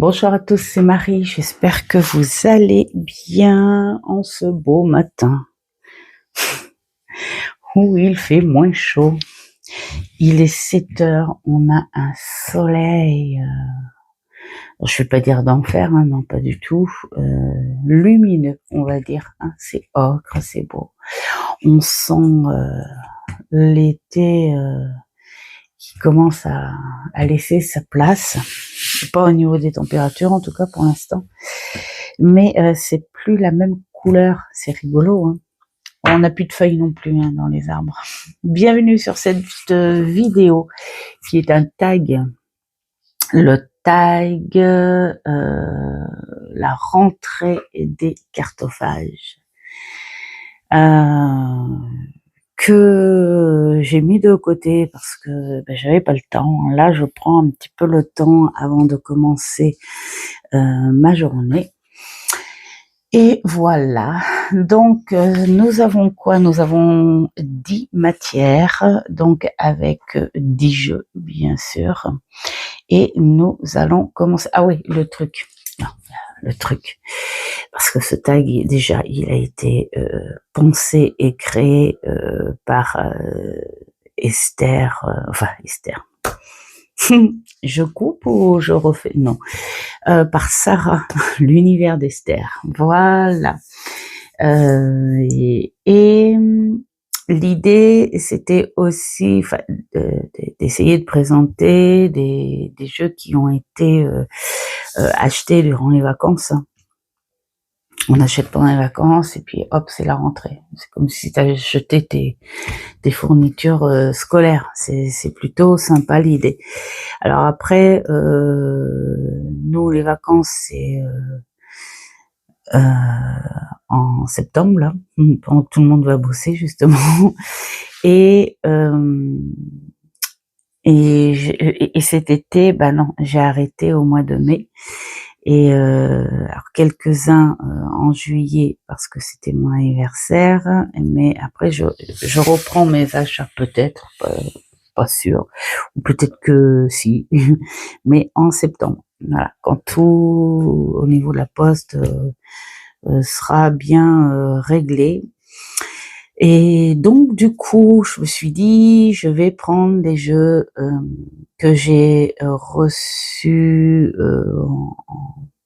Bonjour à tous, c'est Marie. J'espère que vous allez bien en ce beau matin où il fait moins chaud. Il est 7 heures, on a un soleil, je vais pas dire d'enfer, hein, non pas du tout, lumineux, on va dire, hein, c'est ocre, c'est beau. On sent l'été qui commence à laisser sa place, pas au niveau des températures en tout cas pour l'instant, mais c'est plus la même couleur, c'est rigolo, hein. On n'a plus de feuilles non plus hein, dans les arbres. Bienvenue sur cette vidéo qui est un tag. Le tag, la rentrée des cartophages. Que j'ai mis de côté parce que j'avais pas le temps. Là, je prends un petit peu le temps avant de commencer ma journée. Et voilà, donc nous avons quoi? Nous avons 10 matières, donc avec 10 jeux, bien sûr. Et nous allons commencer... Ah oui, le truc. Non, le truc. Parce que ce tag, déjà, il a été pensé et créé par Esther. Esther. Je coupe ou je refais? Non. Par Sarah, l'univers d'Esther. Voilà. Et l'idée, c'était aussi d'essayer de présenter des jeux qui ont été achetés durant les vacances. On achète pendant les vacances et puis hop, c'est la rentrée. C'est comme si tu avais acheté tes fournitures scolaires. C'est plutôt sympa l'idée. Alors après, nous les vacances c'est en septembre là, pendant que tout le monde va bosser justement. Et cet été, non, j'ai arrêté au mois de mai. Et alors quelques-uns en juillet parce que c'était mon anniversaire, mais après je reprends mes achats peut-être, pas sûr, ou peut-être que si, mais en septembre. Voilà, quand tout au niveau de la poste sera bien réglé. Et donc du coup, je me suis dit, je vais prendre des jeux que j'ai reçus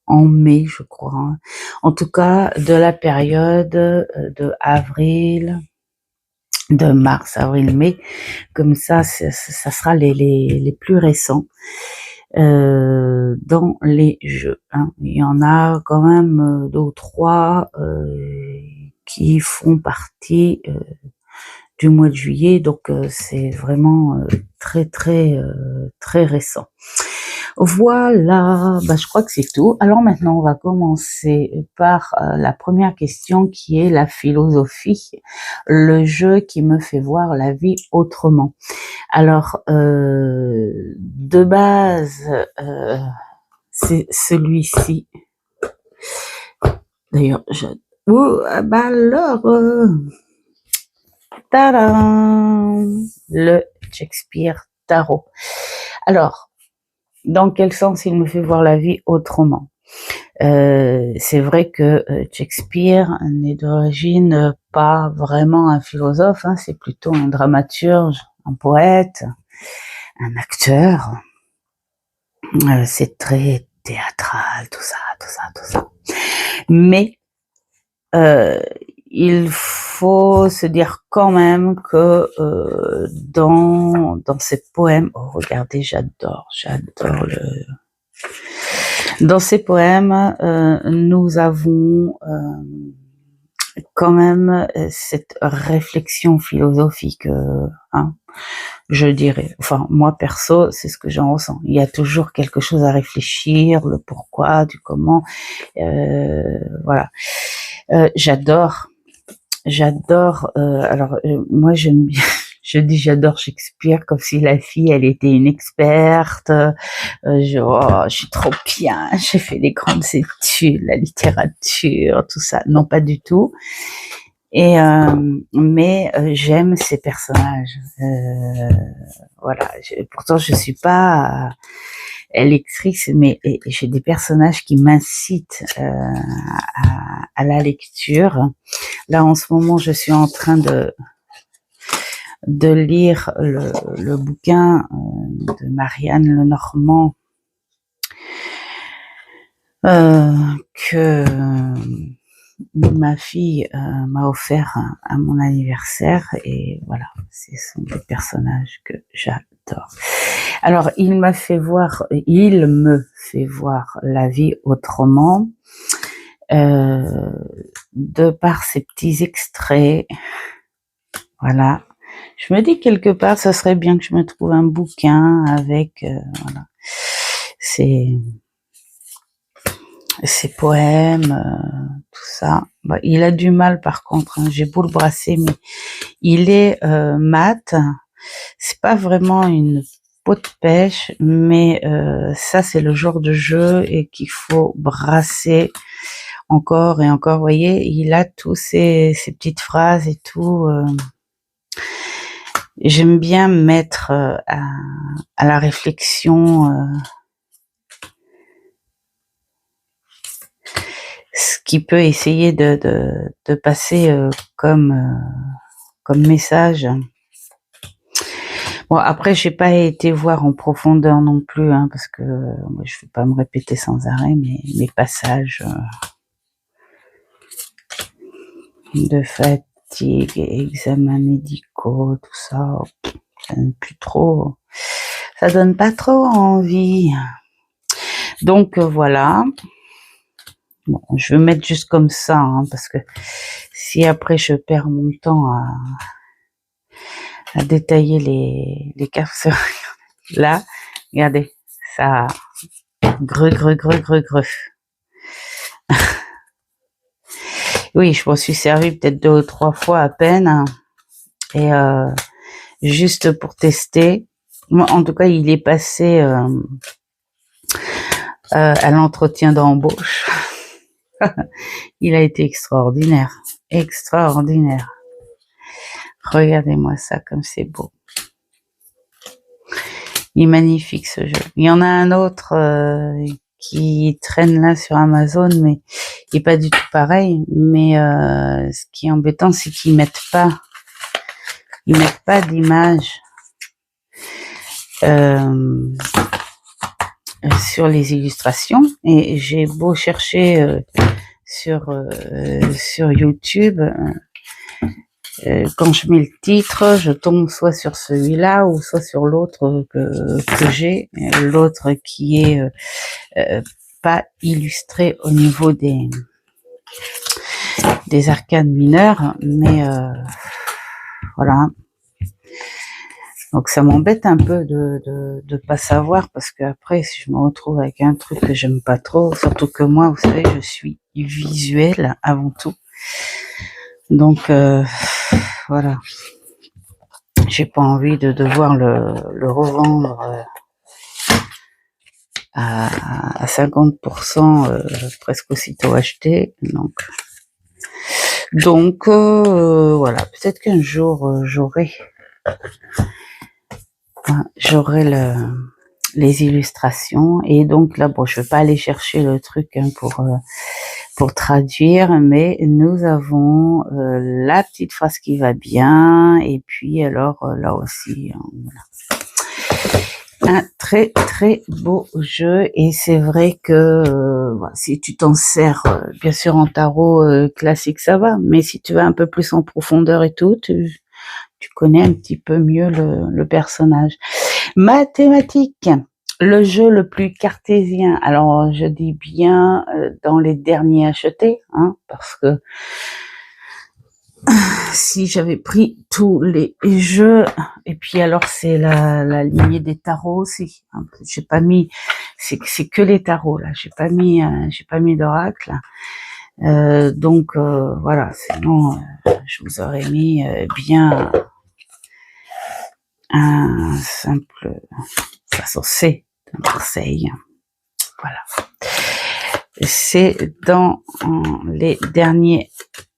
en mai, je crois. Hein. En tout cas, de la période de avril, de mars, avril, mai. Comme ça sera les plus récents dans les jeux. Hein. Il y en a quand même 2 ou 3 qui font partie du mois de juillet, donc c'est vraiment très récent. Voilà, je crois que c'est tout. Alors maintenant, on va commencer par la première question qui est la philosophie, le jeu qui me fait voir la vie autrement. Alors, de base, c'est celui-ci. D'ailleurs, alors, tadam, le Shakespeare Tarot. Alors, dans quel sens il me fait voir la vie autrement? C'est vrai que Shakespeare n'est d'origine pas vraiment un philosophe, hein, c'est plutôt un dramaturge, un poète, un acteur. C'est très théâtral, tout ça. Mais il faut se dire quand même que dans ces poèmes, oh regardez, j'adore dans ces poèmes, nous avons quand même cette réflexion philosophique, hein, je dirais. Enfin, moi perso, c'est ce que j'en ressens. Il y a toujours quelque chose à réfléchir, le pourquoi, du comment. Voilà. J'adore. Alors moi j'aime bien. Je dis j'adore Shakespeare comme si la fille elle était une experte. Je suis trop bien. J'ai fait des grandes études, la littérature, tout ça. Non, pas du tout. Et mais j'aime ces personnages. Voilà. Pourtant je suis pas lectrice, mais j'ai des personnages qui m'incitent à la lecture. Là, en ce moment, je suis en train de lire le bouquin de Marianne Lenormand que ma fille m'a offert à mon anniversaire, et voilà, ce sont des personnages que j'adore. Alors, il me fait voir la vie autrement, de par ces petits extraits. Voilà. Je me dis quelque part, ça serait bien que je me trouve un bouquin avec, voilà, ces poèmes, tout ça. Bah, il a du mal par contre, hein, j'ai beau le brasser, mais il est mat. C'est pas vraiment une peau de pêche, mais ça c'est le genre de jeu et qu'il faut brasser encore et encore. Vous voyez, il a tous ces petites phrases et tout. J'aime bien mettre à la réflexion ce qui peut essayer de passer comme message. Bon, après, j'ai pas été voir en profondeur non plus, hein, parce que moi, je vais pas me répéter sans arrêt, mais mes passages de fatigue, examens médicaux, tout ça, ça donne plus trop, ça donne pas trop envie. Donc voilà. Bon, je vais mettre juste comme ça, hein, parce que si après je perds mon temps à détailler les caves, là, regardez, ça greu. Oui, je m'en suis servi peut-être 2 ou 3 fois à peine, hein, et juste pour tester. Moi, en tout cas, il est passé à l'entretien d'embauche. Il a été extraordinaire. Regardez-moi ça, comme c'est beau. Il est magnifique ce jeu. Il y en a un autre qui traîne là sur Amazon, mais il est pas du tout pareil. Mais ce qui est embêtant, c'est qu'ils mettent pas d'image sur les illustrations. Et j'ai beau chercher sur YouTube. Quand je mets le titre, je tombe soit sur celui-là ou soit sur l'autre que j'ai, l'autre qui est pas illustré au niveau des arcanes mineures, mais voilà. Donc ça m'embête un peu de pas savoir, parce que après, si je me retrouve avec un truc que j'aime pas trop, surtout que moi, vous savez, je suis visuelle avant tout. Donc voilà, j'ai pas envie de devoir le revendre à 50% presque aussitôt acheté. Donc voilà, peut-être qu'un jour j'aurai les illustrations, et donc là, bon, je vais pas aller chercher le truc, hein, pour traduire, mais nous avons la petite phrase qui va bien, et puis alors là aussi, voilà. Un très très beau jeu, et c'est vrai que voilà, si tu t'en sers bien sûr en tarot classique, ça va, mais si tu vas un peu plus en profondeur et tout, tu connais un petit peu mieux le personnage. Mathématiques, le jeu le plus cartésien. Alors je dis bien dans les derniers achetés, hein, parce que si j'avais pris tous les jeux, et puis alors c'est la lignée des tarots aussi, hein, j'ai pas mis, c'est que les tarots là, j'ai pas mis d'oracle, donc voilà, sinon je vous aurais mis bien un simple, de toute façon c'est de Marseille, voilà, c'est dans les derniers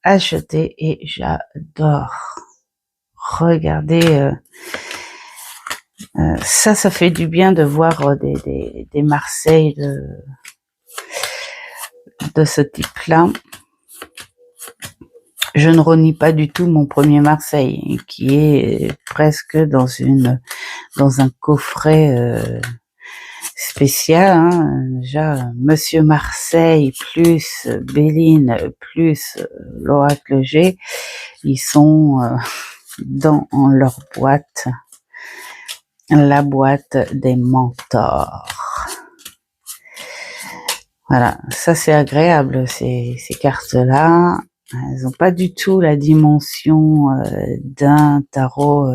achetés et j'adore. Regardez Ça fait du bien de voir des Marseilles de ce type-là. Je ne renie pas du tout mon premier Marseille, qui est presque dans un coffret spécial, hein. Déjà, Monsieur Marseille plus Béline plus l'Oracle G, ils sont dans leur boîte, la boîte des mentors. Voilà, ça c'est agréable, ces cartes-là. Elles n'ont pas du tout la dimension d'un tarot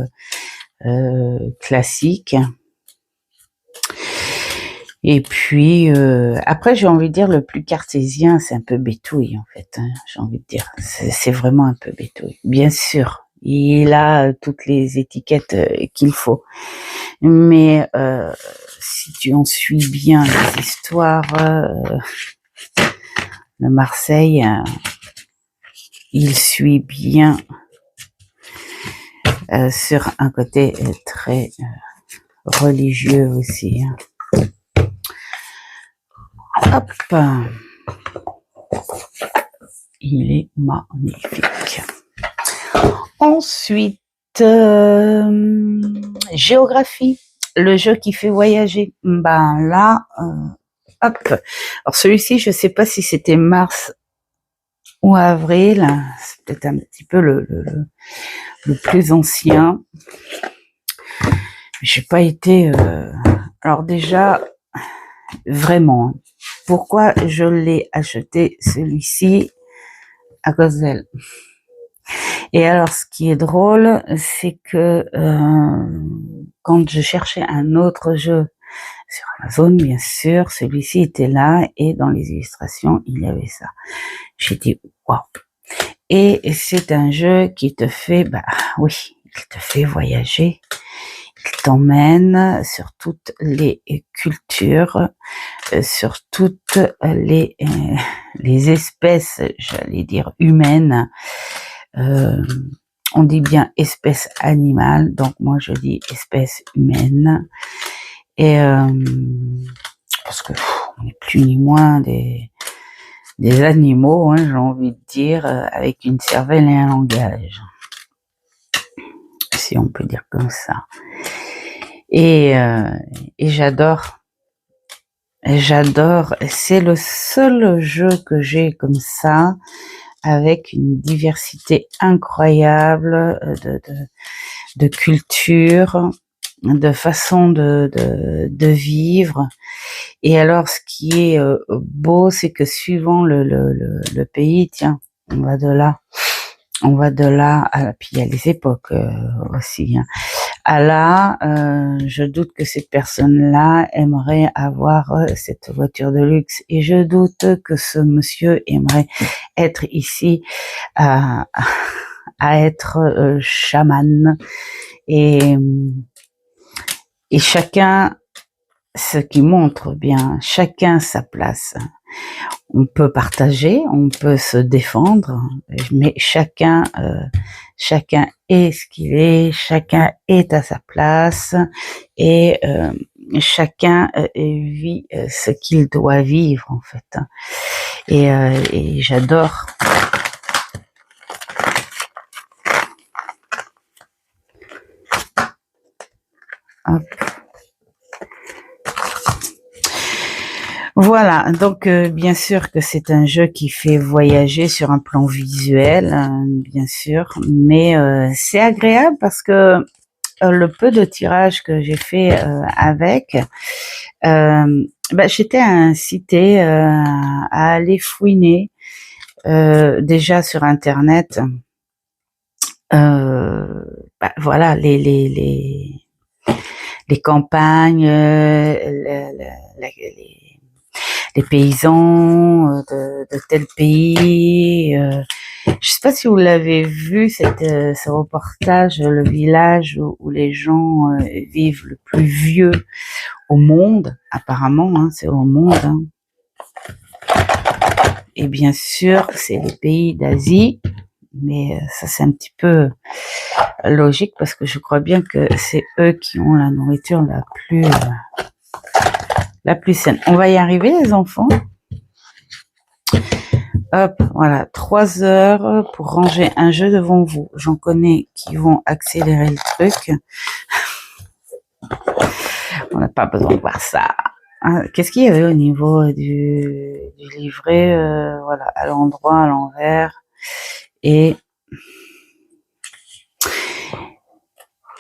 classique. Et puis, après, j'ai envie de dire, le plus cartésien, c'est un peu bétouille, en fait. Hein, j'ai envie de dire, c'est vraiment un peu bétouille. Bien sûr, il a toutes les étiquettes qu'il faut. Mais si tu en suis bien les histoires, le Marseille, il suit bien sur un côté très religieux aussi. Hein. Hop, il est magnifique. Ensuite, géographie, le jeu qui fait voyager. Ben là, hop. Alors celui-ci, je sais pas si c'était mars ou avril. C'est peut-être un petit peu le plus ancien. J'ai pas été. Alors déjà, vraiment. Pourquoi je l'ai acheté celui-ci? À cause d'elle. Et alors, ce qui est drôle, c'est que quand je cherchais un autre jeu sur Amazon, bien sûr, celui-ci était là et dans les illustrations, il y avait ça. J'ai dit waouh. Et c'est un jeu qui te fait, bah oui, il te fait voyager. Il t'emmène sur toutes les cultures, sur toutes les espèces, j'allais dire humaines. On dit bien espèce animale, donc moi je dis espèce humaine. Et parce que on n'est plus ni moins des animaux, hein, j'ai envie de dire, avec une cervelle et un langage, si on peut dire comme ça. Et j'adore. C'est le seul jeu que j'ai comme ça, avec une diversité incroyable de culture, de façon de vivre. Et alors, ce qui est beau, c'est que suivant le pays, tiens, on va de là puis il y a les époques aussi, hein. Là, je doute que cette personne-là aimerait avoir cette voiture de luxe, et je doute que ce monsieur aimerait être ici à être chaman, et chacun, ce qui montre bien, chacun sa place. On peut partager, on peut se défendre, mais chacun est ce qu'il est, chacun est à sa place, et chacun vit ce qu'il doit vivre, en fait. Et j'adore. Hop. Voilà, donc bien sûr que c'est un jeu qui fait voyager sur un plan visuel, bien sûr, mais c'est agréable parce que le peu de tirage que j'ai fait avec, j'étais incitée à aller fouiner déjà sur Internet. Voilà, les campagnes, les paysans de tel pays. Je sais pas si vous l'avez vu, ce reportage, le village où les gens vivent le plus vieux au monde, apparemment, hein, c'est au monde. Hein. Et bien sûr, c'est les pays d'Asie. mais ça c'est un petit peu logique parce que je crois bien que c'est eux qui ont la nourriture la plus saine. On va y arriver les enfants. Hop, voilà, 3 heures pour ranger un jeu devant vous. J'en connais qui vont accélérer le truc. On n'a pas besoin de voir ça. Qu'est-ce qu'il y avait au niveau du livret? Voilà, à l'endroit, à l'envers. Et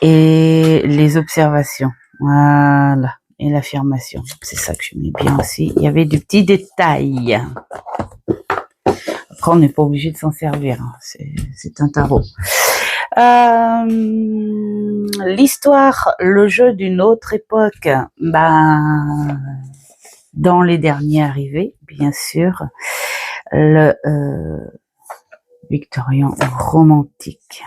les observations. Voilà. Et l'affirmation. C'est ça que je mets bien aussi. Il y avait des petits détails. Après, on n'est pas obligé de s'en servir. C'est un tarot. L'histoire, le jeu d'une autre époque. Dans les derniers arrivés, bien sûr. Le victorien romantique.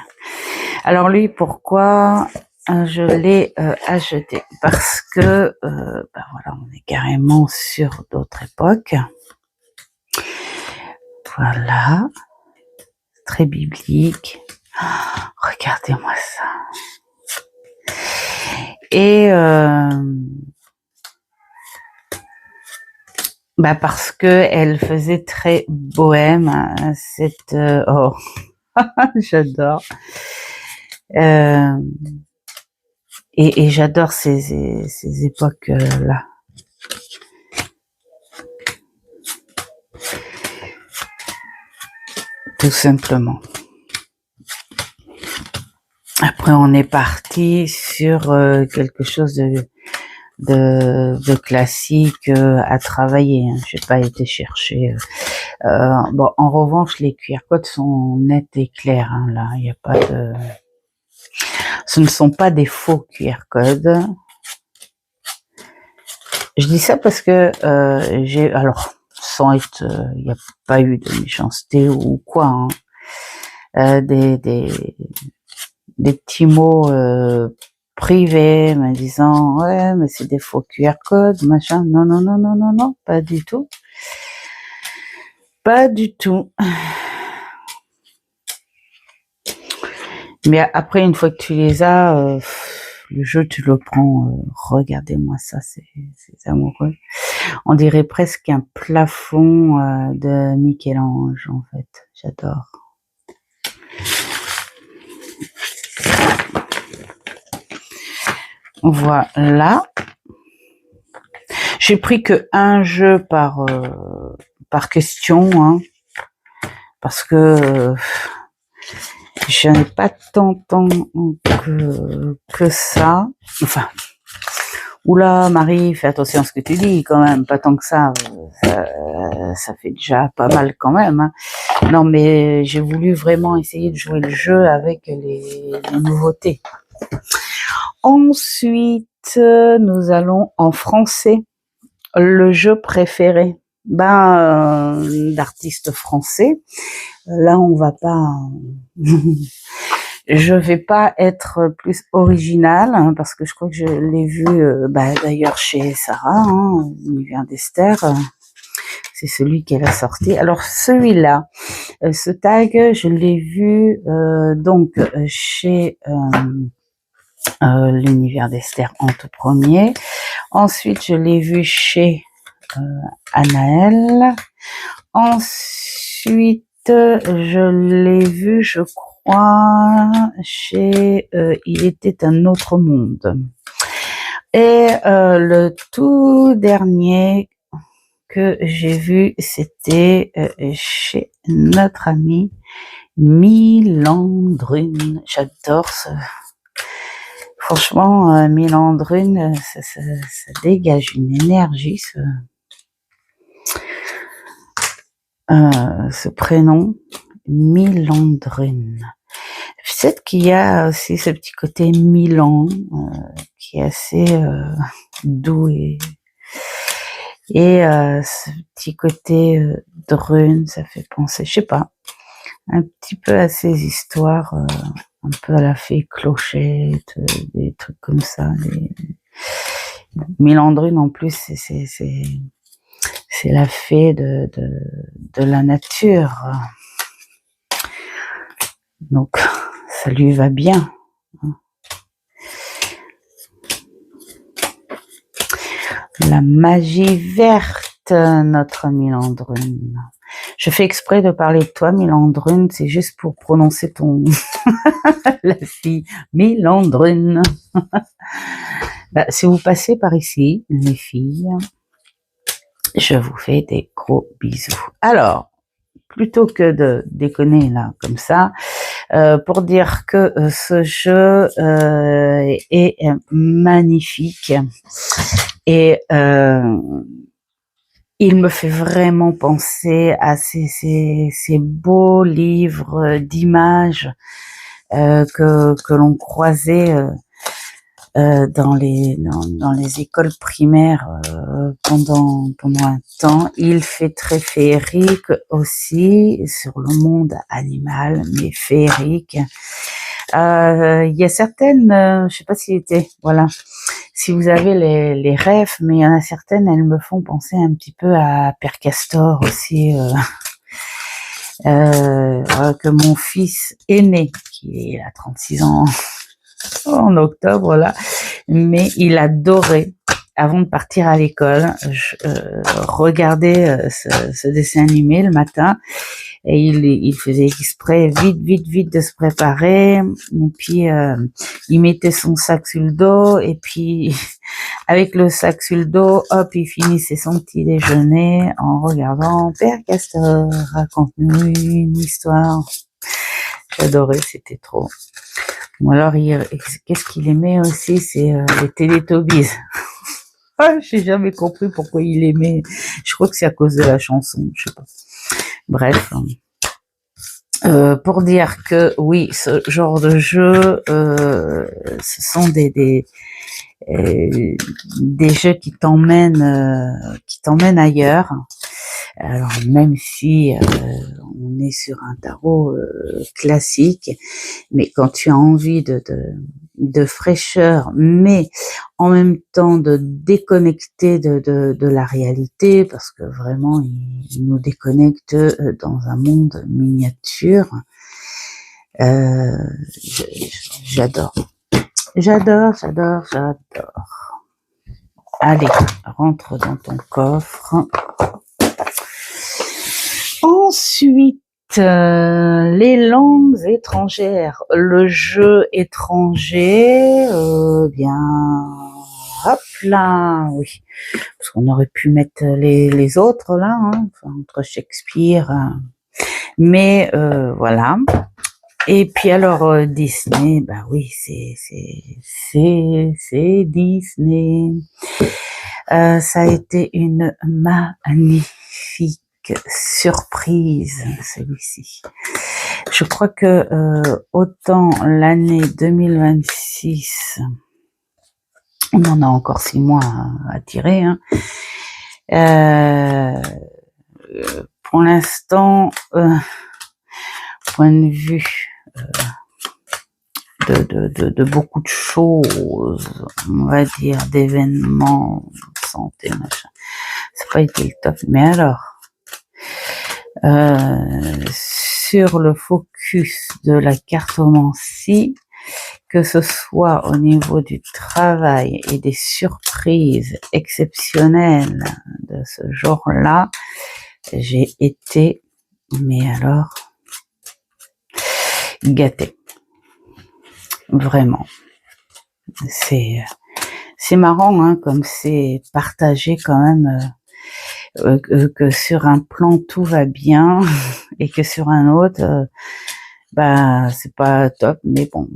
Alors lui, pourquoi je l'ai acheté? Parce que voilà, on est carrément sur d'autres époques. Voilà, très biblique. Oh, regardez-moi ça. Et parce que elle faisait très bohème cette oh j'adore. Et j'adore ces époques-là. Tout simplement. Après, on est parti sur quelque chose de classique à travailler. Hein. J'ai pas été chercher. Bon, en revanche, les QR codes sont nets et clairs. Hein, là, il n'y a pas de. Ce ne sont pas des faux QR codes. Je dis ça parce que alors, sans être, il n'y a pas eu de méchanceté ou quoi. Hein, des petits mots privés me disant ouais mais c'est des faux QR codes machin. Non, pas du tout, mais après une fois que tu les as le jeu tu le prends. Regardez-moi ça, c'est amoureux, on dirait presque un plafond de Michel-Ange en fait, j'adore. Voilà. J'ai pris que un jeu par question, hein, parce que je n'ai pas tant que ça. Enfin, oula, Marie, fais attention à ce que tu dis quand même, pas tant que ça. Ça fait déjà pas mal quand même. Hein. Non, mais j'ai voulu vraiment essayer de jouer le jeu avec les nouveautés. Ensuite, nous allons en français. Le jeu préféré, d'artistes français. Là, on va pas. Je vais pas être plus originale hein, parce que je crois que je l'ai vu d'ailleurs chez Sarah, hein, l'univers d'Esther. C'est celui qu'elle a sorti. Alors celui-là, ce tag, je l'ai vu donc chez l'univers d'Esther en tout premier. Ensuite, je l'ai vu chez Anaël. Ensuite, je l'ai vu, je crois, chez Il était un autre monde. Et le tout dernier que j'ai vu, c'était chez notre amie Milandrune. J'adore ce... Franchement, Milandrune, ça dégage une énergie, ce prénom, Milandrune. Peut-être qu'il y a aussi ce petit côté Milan qui est assez doux et ce petit côté Drune, ça fait penser, je sais pas, un petit peu à ces histoires, un peu à la fée Clochette, des trucs comme ça. Milandrune en plus, c'est la fée de la nature. Donc, ça lui va bien. La magie verte, notre Milandrune. Je fais exprès de parler de toi, Milandrune, c'est juste pour prononcer ton... la fille, Milandrune. Bah, si vous passez par ici, les filles, je vous fais des gros bisous. Alors, plutôt que de déconner là comme ça, pour dire que ce jeu est magnifique et il me fait vraiment penser à ces beaux livres d'images que l'on croisait dans les écoles primaires pendant un temps. Il fait très féerique aussi sur le monde animal, mais féerique. Il y a certaines, je sais pas si si vous avez les rêves, mais il y en a certaines, elles me font penser un petit peu à Père Castor aussi, que mon fils aîné, qui a 36 ans en octobre là, mais il adorait, avant de partir à l'école, regarder ce dessin animé le matin, et il faisait exprès vite de se préparer, et puis il mettait son sac sur le dos, et puis avec le sac sur le dos, hop, il finissait son petit déjeuner en regardant Père Castor, raconte-nous une histoire. J'adorais, c'était trop. Ou alors, qu'est-ce qu'il aimait aussi, c'est les Télétobies. J'ai jamais compris pourquoi il aimait. Je crois que c'est à cause de la chanson, je sais pas. Bref. Pour dire que oui, ce genre de jeu, ce sont des jeux qui t'emmènent ailleurs. Alors même si on est sur un tarot classique, mais quand tu as envie de fraîcheur, mais en même temps de déconnecter de la réalité, parce que vraiment il nous déconnecte dans un monde miniature. J'adore. Allez, rentre dans ton coffre. Ensuite, les langues étrangères. Le jeu étranger, bien, hop là, oui. Parce qu'on aurait pu mettre les autres là, hein, entre Shakespeare. Mais voilà. Et puis alors Disney, bah oui, c'est Disney. Ça a été une magnifique surprise, celui-ci. Je crois que autant l'année 2026, on en a encore 6 mois à tirer, hein. Pour l'instant, point de vue de beaucoup de choses, on va dire, d'événements, santé, machin. Ça n'a pas été le top. Mais alors, sur le focus de la cartomancie, que ce soit au niveau du travail et des surprises exceptionnelles de ce genre-là, j'ai été, mais alors, gâtée. Vraiment. C'est marrant, hein, comme c'est partagé quand même, que sur un plan tout va bien et que sur un autre, bah c'est pas top, mais bon.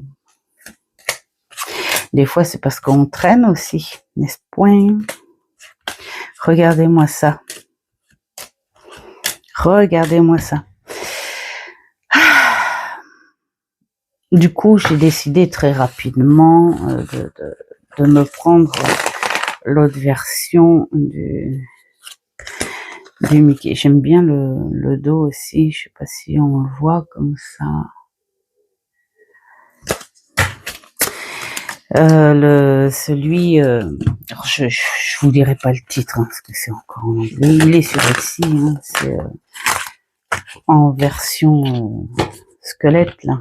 Des fois c'est parce qu'on traîne aussi, n'est-ce point? Regardez-moi ça. Regardez-moi ça. Du coup, j'ai décidé très rapidement de me prendre l'autre version du Mickey. J'aime bien le dos aussi. Je sais pas si on le voit comme ça. Celui, alors je vous dirai pas le titre, hein, parce que c'est encore en anglais. Il est sur Etsy, hein, c'est en version squelette là.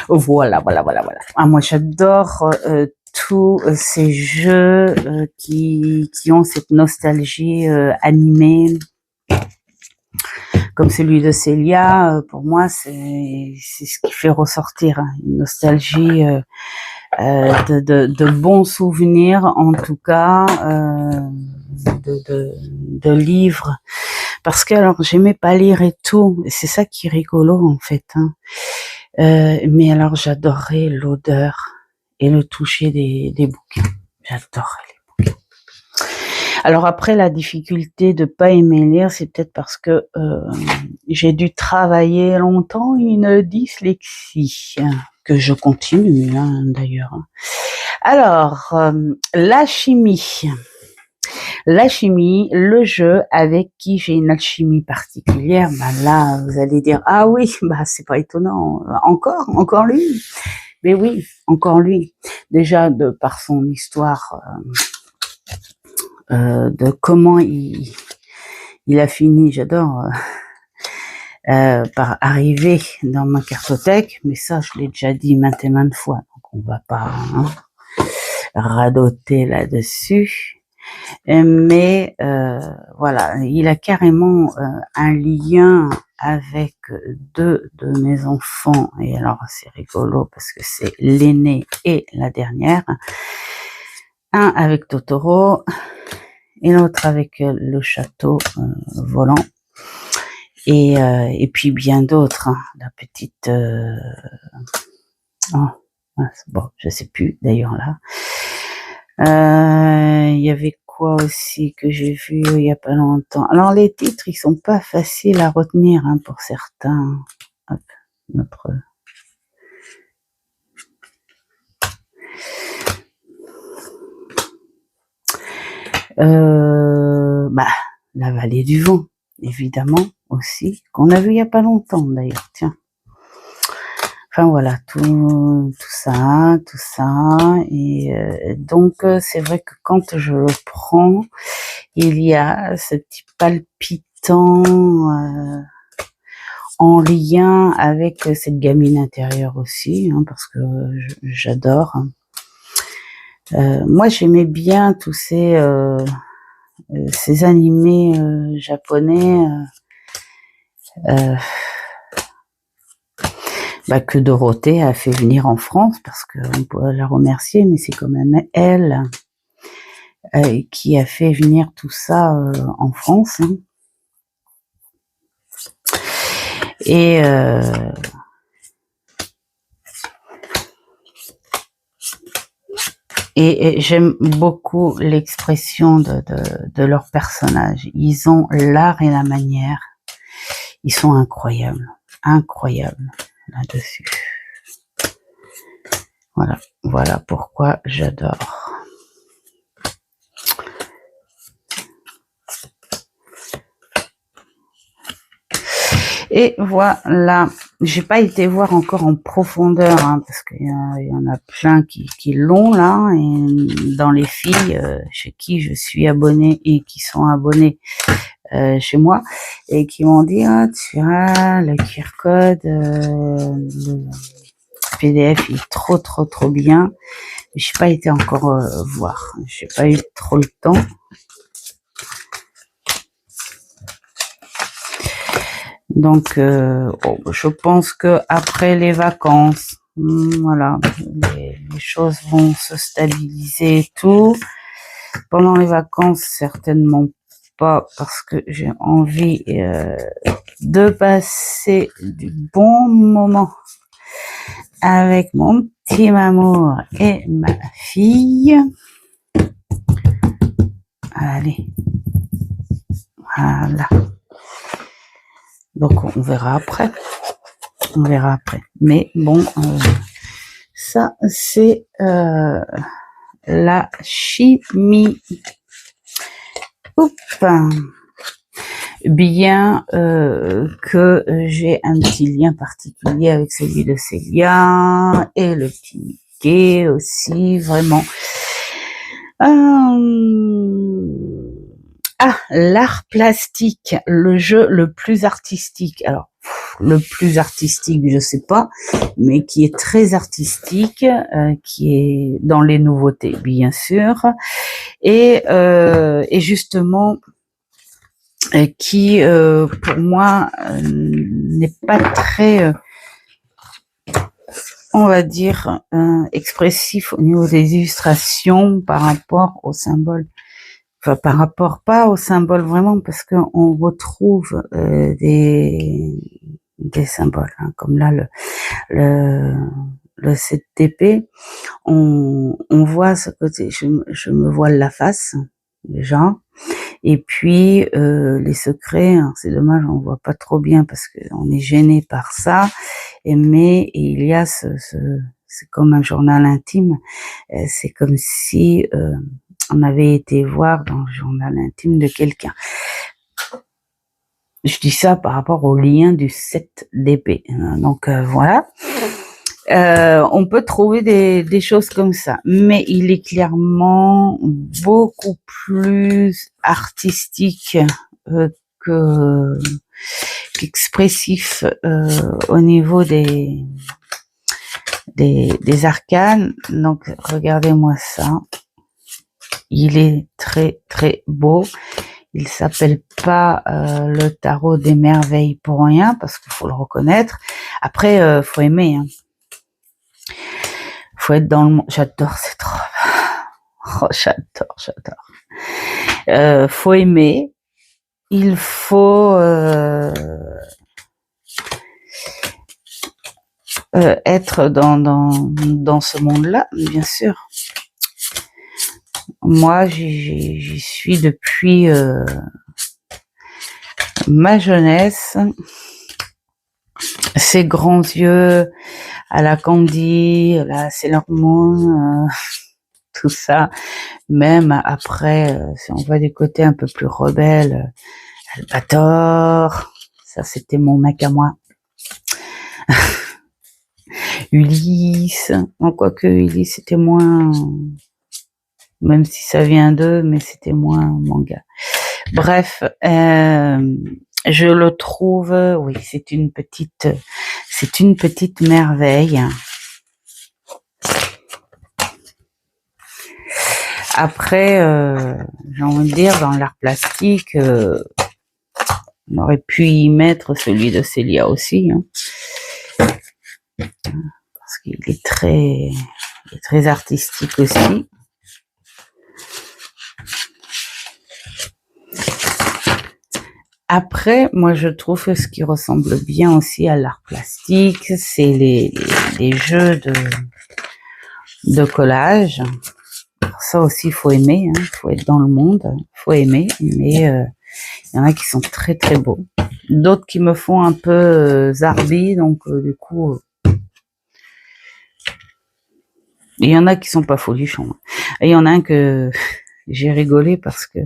Voilà, voilà, voilà, voilà. Ah, moi, j'adore tous ces jeux qui ont cette nostalgie animée, comme celui de Célia. Pour moi, c'est ce qui fait ressortir une nostalgie de bons souvenirs, en tout cas, de livres. Parce que alors j'aimais pas lire et tout, et c'est ça qui est rigolo en fait. Hein. Mais alors j'adorais l'odeur et le toucher des bouquins. J'adorais les bouquins. Alors après, la difficulté de pas aimer lire, c'est peut-être parce que j'ai dû travailler longtemps une dyslexie, que je continue hein, d'ailleurs. Alors, la chimie. La chimie, le jeu avec qui j'ai une alchimie particulière, ben là, vous allez dire, ah oui, bah c'est pas étonnant, encore lui. Mais oui, encore lui. Déjà, de par son histoire, de comment il a fini, j'adore, par arriver dans ma cartothèque, mais ça, je l'ai déjà dit maintes et maintes fois, donc on va pas hein, radoter là-dessus. Mais voilà, il a carrément un lien avec deux de mes enfants, et alors c'est rigolo parce que c'est l'aîné et la dernière, un avec Totoro et l'autre avec le château volant, et puis bien d'autres, hein. La petite bon, je sais plus d'ailleurs là. Il y avait quoi aussi que j'ai vu il y a pas longtemps. Alors les titres, ils sont pas faciles à retenir hein, pour certains. Hop, notre bah la vallée du vent, évidemment aussi, qu'on a vu il y a pas longtemps d'ailleurs. Tiens. Enfin voilà, tout ça, et donc c'est vrai que quand je le prends, il y a ce petit palpitant en lien avec cette gamine intérieure aussi, hein, parce que j'adore. Moi, j'aimais bien tous ces animés japonais. Que Dorothée a fait venir en France, parce qu'on peut la remercier, mais c'est quand même elle qui a fait venir tout ça en France. Hein. Et j'aime beaucoup l'expression de leurs personnages. Ils ont l'art et la manière. Ils sont incroyables là-dessus. Voilà pourquoi j'adore. Et voilà, j'ai pas été voir encore en profondeur, hein, parce qu'il y en a plein qui l'ont là, et dans les filles chez qui je suis abonnée et qui sont abonnées chez moi, et qui m'ont dit tu as le QR code, le PDF il est trop bien. J'ai pas été encore voir, j'ai pas eu trop le temps. Donc, je pense que après les vacances, voilà, les choses vont se stabiliser et tout. Pendant les vacances, certainement pas, parce que j'ai envie de passer du bon moment avec mon petit amour et ma fille. Allez, voilà. Donc on verra après. Mais bon, ça c'est la chimie. Bien que j'ai un petit lien particulier avec celui de Célia et le petit Mickey aussi, vraiment. L'art plastique, le jeu le plus artistique. Alors, le plus artistique, je sais pas, mais qui est très artistique, qui est dans les nouveautés, bien sûr, et justement, qui, pour moi, n'est pas très, on va dire, expressif au niveau des illustrations par rapport aux symboles. Enfin, par rapport pas aux symboles vraiment, parce qu'on retrouve des symboles, hein, comme là le, le 7TP, on voit ce côté, je me voile la face déjà, et puis les secrets, hein, c'est dommage, on voit pas trop bien parce qu'on est gêné par ça, mais il y a c'est comme un journal intime, c'est comme si on avait été voir dans le journal intime de quelqu'un. Je dis ça par rapport au lien du 7DP. Donc voilà. On peut trouver des choses comme ça, mais il est clairement beaucoup plus artistique qu'expressif au niveau des arcanes. Donc regardez-moi ça. Il est très très beau. Il s'appelle pas le tarot des merveilles pour rien, parce qu'il faut le reconnaître. Après, faut aimer. Hein. Faut être dans le monde. J'adore cette robe. Oh, j'adore. Faut aimer. Il faut être dans ce monde-là, bien sûr. Moi, j'y suis depuis ma jeunesse. Ces grands yeux à la Candy, à la Sailor Moon, tout ça. Même après, si on va du côté un peu plus rebelle, Albator, ça c'était mon mec à moi. Ulysse, quoique Ulysse c'était moins, même si ça vient d'eux, mais c'était moins manga. Bref, je le trouve, oui, c'est une petite merveille. Après, j'ai envie de dire, dans l'art plastique, on aurait pu y mettre celui de Célia aussi, hein, parce qu'il est très artistique aussi. Après, moi, je trouve que ce qui ressemble bien aussi à l'art plastique, c'est les jeux de collage. Pour ça aussi, il faut aimer, hein, faut être dans le monde, faut aimer, mais il y en a qui sont très très beaux. D'autres qui me font un peu zarbi, donc du coup, il y en a qui sont pas folichons. Et il y en a un que j'ai rigolé parce que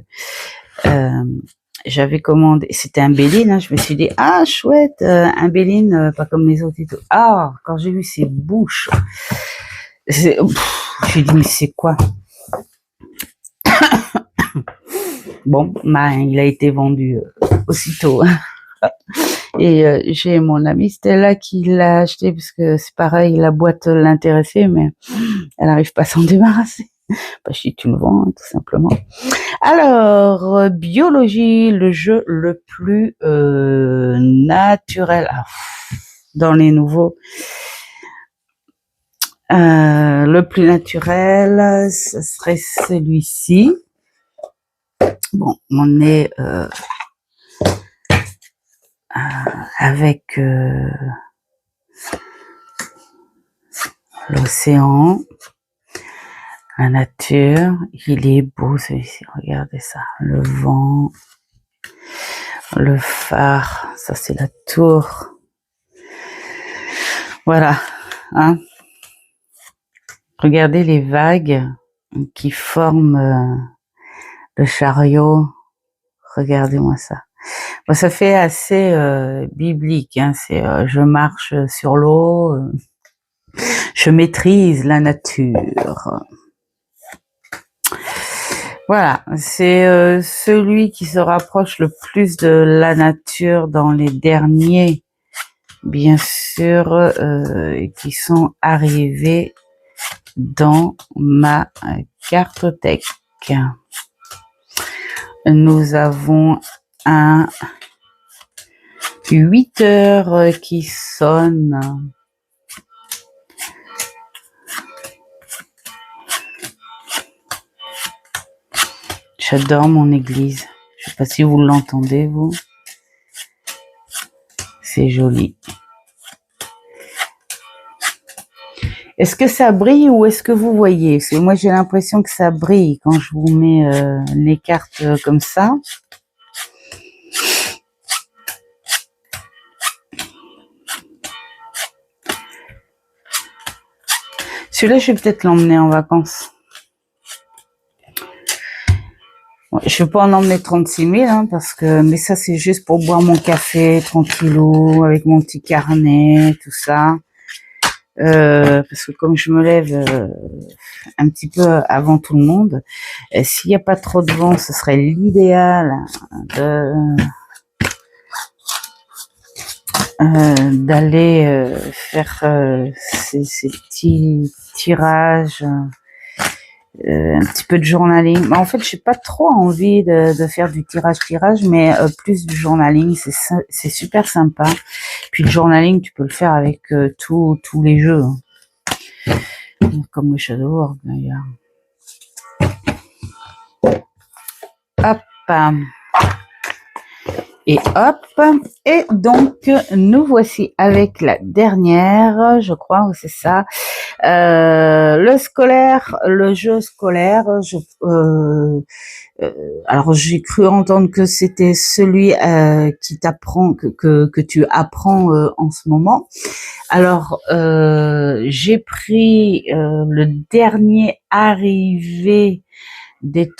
j'avais commandé, c'était un Béline, hein, je me suis dit, ah chouette, un Béline, pas comme les autres et tout. Ah, quand j'ai vu ses bouches, j'ai dit, mais c'est quoi? Bon, il a été vendu aussitôt. Et j'ai mon amie Stella qui l'a acheté parce que c'est pareil, la boîte l'intéressait, mais elle n'arrive pas à s'en débarrasser. Bah, je dis, tu le vends, hein, tout simplement. Alors, biologie, le jeu le plus naturel dans les nouveaux. Le plus naturel, ce serait celui-ci. Bon, on est avec l'océan, la nature. Il est beau celui-ci, regardez ça. Le vent, le phare, ça c'est la tour. Voilà, hein. Regardez les vagues qui forment le chariot. Regardez-moi ça. Bon, ça fait assez biblique, hein. C'est je marche sur l'eau, je maîtrise la nature. Voilà, c'est celui qui se rapproche le plus de la nature dans les derniers bien sûr, qui sont arrivés dans ma cartothèque. Nous avons un 8 heures qui sonne. J'adore mon église. Je sais pas si vous l'entendez, vous. C'est joli. Est-ce que ça brille ou est-ce que vous voyez? Parce que moi, j'ai l'impression que ça brille quand je vous mets les cartes comme ça. Celui-là, je vais peut-être l'emmener en vacances. Je vais pas en emmener 36 000, hein, parce que, mais ça, c'est juste pour boire mon café tranquillou, avec mon petit carnet, tout ça. Parce que comme je me lève un petit peu avant tout le monde, s'il n'y a pas trop de vent, ce serait l'idéal d'aller faire ces petits tirages, un petit peu de journaling. Mais en fait, j'ai pas trop envie de faire du tirage, mais plus du journaling, c'est super sympa. Puis le journaling, tu peux le faire avec tous les jeux, hein. Comme le Shadowwork d'ailleurs. Hop. Et hop, et donc nous voici avec la dernière, je crois, c'est ça, le jeu scolaire. Alors j'ai cru entendre que c'était celui qui t'apprend que tu apprends en ce moment. Alors j'ai pris le dernier arrivé des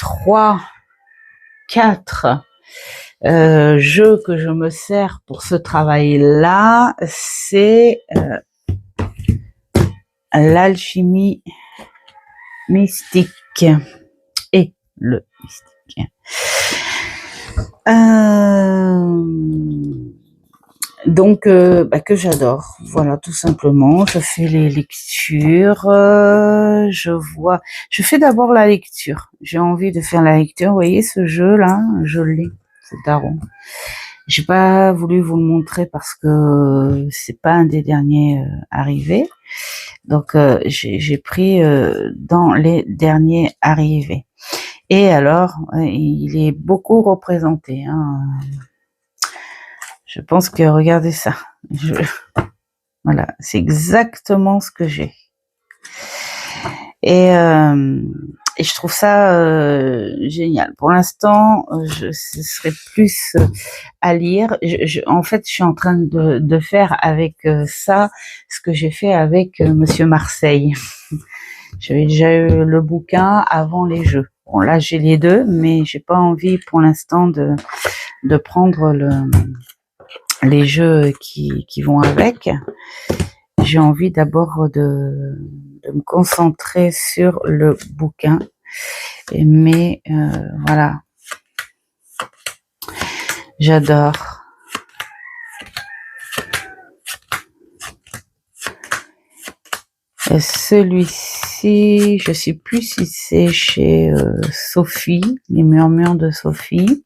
4 jeu que je me sers pour ce travail-là, c'est l'alchimie mystique et le mystique. Donc, que j'adore. Voilà, tout simplement. Je fais les lectures. Je fais d'abord la lecture. J'ai envie de faire la lecture. Vous voyez ce jeu-là, je l'ai. C'est daron. J'ai pas voulu vous le montrer parce que c'est pas un des derniers arrivés. Donc j'ai pris dans les derniers arrivés. Et alors, il est beaucoup représenté, hein. Je pense que regardez ça. Voilà, c'est exactement ce que j'ai. Et je trouve ça génial. Pour l'instant, ce serait plus à lire. En fait, je suis en train de faire avec ça ce que j'ai fait avec Monsieur Marseille. J'avais déjà eu le bouquin avant les jeux. Bon, là, j'ai les deux, mais j'ai pas envie pour l'instant de prendre les jeux qui vont avec. J'ai envie d'abord de me concentrer sur le bouquin. Mais voilà, j'adore. Celui-ci, je sais plus si c'est chez Sophie, les murmures de Sophie,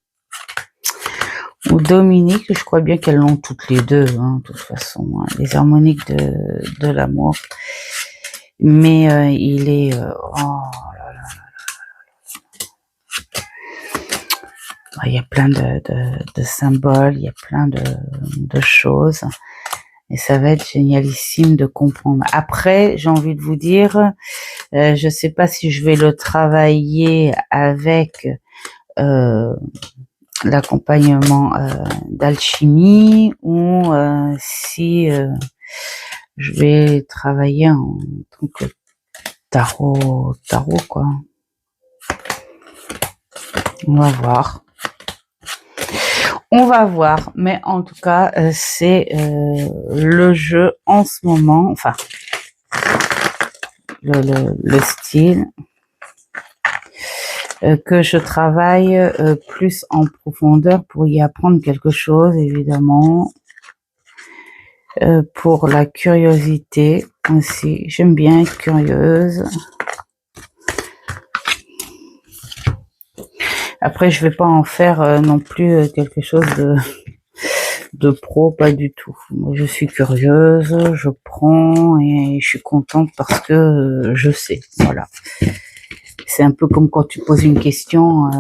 ou Dominique. Je crois bien qu'elles l'ont toutes les deux, hein, de toute façon, hein, les harmoniques de l'amour. Mais il est il y a plein de symboles, il y a plein de choses. Et ça va être génialissime de comprendre. Après, j'ai envie de vous dire, je sais pas si je vais le travailler avec l'accompagnement d'alchimie ou si je vais travailler en tant que tarot quoi. On va voir. On va voir, mais en tout cas, c'est le jeu en ce moment, enfin, le style que je travaille plus en profondeur pour y apprendre quelque chose, évidemment. pour la curiosité aussi. J'aime bien être curieuse. Après, je vais pas en faire non plus quelque chose de pro, pas du tout. Moi, je suis curieuse, je prends et je suis contente parce que je sais. Voilà. C'est un peu comme quand tu poses une question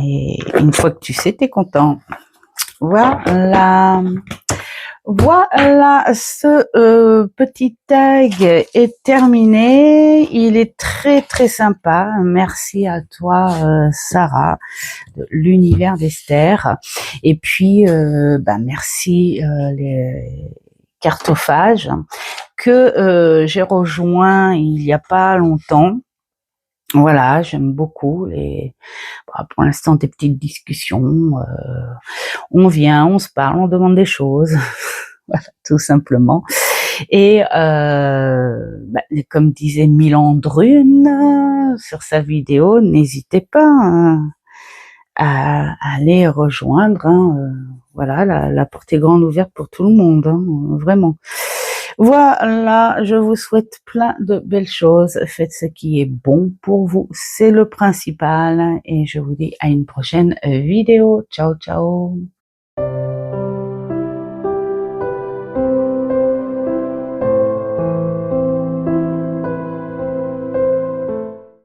et une fois que tu sais, t'es content. Voilà. Voilà, ce petit tag est terminé. Il est très très sympa. Merci à toi, Sarah, de l'univers d'Esther. Et puis, merci les cartophages que j'ai rejoint il y a pas longtemps. Voilà, j'aime beaucoup pour l'instant des petites discussions. On vient, on se parle, on demande des choses. Voilà, tout simplement. Et comme disait Milandrune sur sa vidéo, n'hésitez pas à aller rejoindre. Voilà, la porte est grande ouverte pour tout le monde, vraiment. Voilà, je vous souhaite plein de belles choses. Faites ce qui est bon pour vous, c'est le principal. Et je vous dis à une prochaine vidéo. Ciao, ciao.